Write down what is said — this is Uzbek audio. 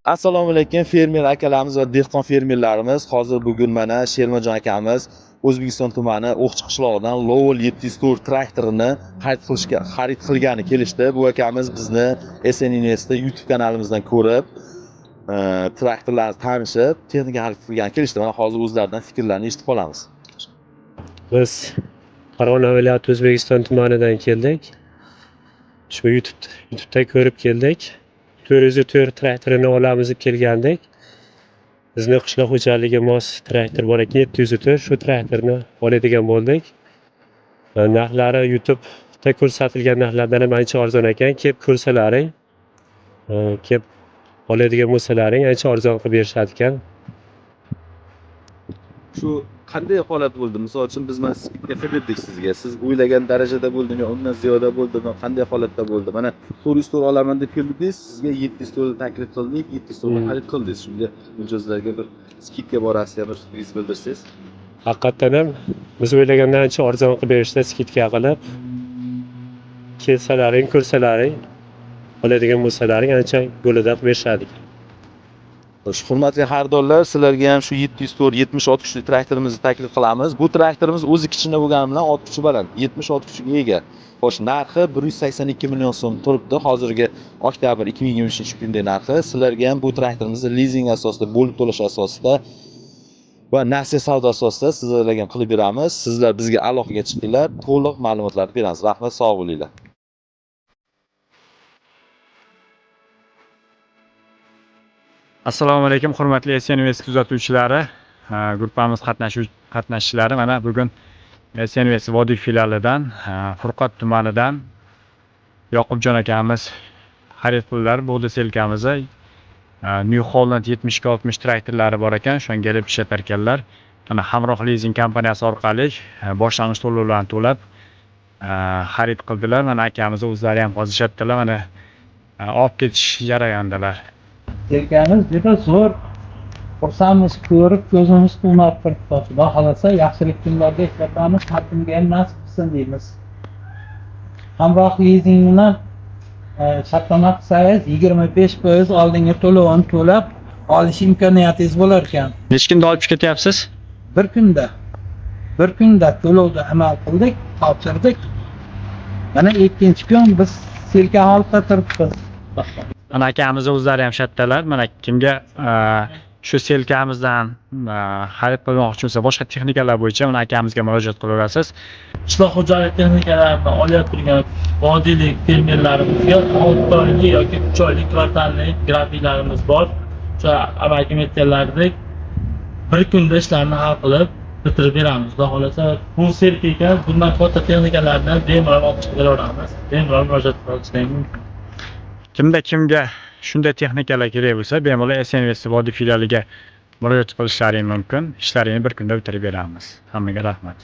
Assalomu alaykum fermer akalarimiz va dehqon fermerlarimiz. Hozir bugun mana Shermajon akamiz O'zbekiston tumani O'qchi qishlog'idan Lowell 704 traktorini xarid qilgani kelishdi. Bu akamiz bizni SN Invest'da YouTube kanalimizdan ko'rib, traktorlarni tanishib, texnika xarid qilgani kelishdi. Mana hozir o'zlaridan fikrlarini eshitib qolamiz. Biz Farg'ona viloyati O'zbekiston tumanidan keldik. Shu YouTube'da ko'rib keldik. 404 traktorini olamiz deb kelgandik. Bizni qishloq xo'jaligiga mos traktor bor ekan, 704 shu traktorni oladigan bo'ldik. Narxlari YouTube'da ko'rsatilgan narxlardan ham ancha arzon ekan. Kelib ko'rsalaring, kelib oladigan bo'lsalaring ancha arzon qilib berishadi ekan. Shu qanday holat bo'ldi? Misol uchun biz mana skidka qildik sizga. Siz o'ylagan darajada bo'ldimi, undan ziyoda bo'ldimi, qanday holatda bo'ldi? Mana 404 olaman deb keldingiz, sizga 704 taklif qildik, 704 xarid qildingiz. Shunga mijozlarga bir skidka borasida bir fikringizni bildirsangiz. Haqiqatan ham biz o'ylagandan ancha arzon qilib berishdi, skidka qilib. Kelsalaring, ko'rsalaring, oladigan bo'lsalaring ancha yo'lida qilib berishadi. Hurmatli xaridorlar, sizlarga ham shu 704 76 kuchli traktorimizni taklif qilamiz. Bu traktorimiz o'zi kichkina bo'lgani bilan 6 kuchi baland, 76 kuchiga ega. Xo'sh, narxi 182 million so'm turibdi. Hozirgi oktyabr 2023-kundagi narxi. Sizlarga ham bu traktorimizni lizing asosida, bo'lib to'lash asosida va nasiya savdo asosida sizlarga qilib beramiz. Sizlar bizga aloqaga chiqinglar, to'liq ma'lumotlarni beramiz. Rahmat, sog' bo'linglar. Assalomu alaykum hurmatli SN Invest kuzatuvchilari, gruppamiz qatnashchilari. Mana bugun SN Invest Vodiy filialidan, Furqat tumanidan Yoqubjon akamiz xarid qildilar. Bu selkamizni New Holland 7260 traktorlari bor ekan, shunga kelib ishlatar ekanlar. Mana Hamroh lizing kompaniyasi orqali boshlang'ich to'lovlarni to'lab xarid qildilar. Mana akamiz o'zlari ham hozir ishatdilar. Mana olib ketish jarayonidalar. Selkamiz juda zo'r, xursandmiz ko'rib, ko'zimiz quvnab turibdi. Xudo xolasa yaxshilik kunlarga ishlatamiz, xatimga ham nasib qilsin deymiz. Hamroh lizing bilan shartnoma qilsangiz 25% oldingi to'lovini to'lab olish imkoniyatingiz bo'lar ekan. Necha kunda olib ketyapsiz? Bir kunda to'lovni amal qildik, topshirdik. Mana 2-kun biz selka olib turibmiz. Mana akamiz o'zlari ham shatdalar. Mana kimga shu selkamizdan xarid qilmoqchi bo'lsa, boshqa texnikalar bo'yicha mana akamizga murojaat qilaverasiz. Qishloq xo'jalik texnikalarini olayotgan vodiylik fermerlarimizga 6 oylik yoki 3 oylik kvartallik grafiklarimiz bor. O'sha amalga metganlardek bir kunda ishlarni hal qilib bitirib beramiz. Xudo xolasa bu serkika bundan katta texnikalarni bemalol olib chiqib beraveramiz. Bemalol murojaat qilishingiz mumkin. Kimga shunday texnikalar kerak bo'lsa, bemalol SN Invest Vodiy filialiga murojaat qilishlaring mumkin. Ishlaringni bir kunda bitirib beramiz. Hammaga rahmat.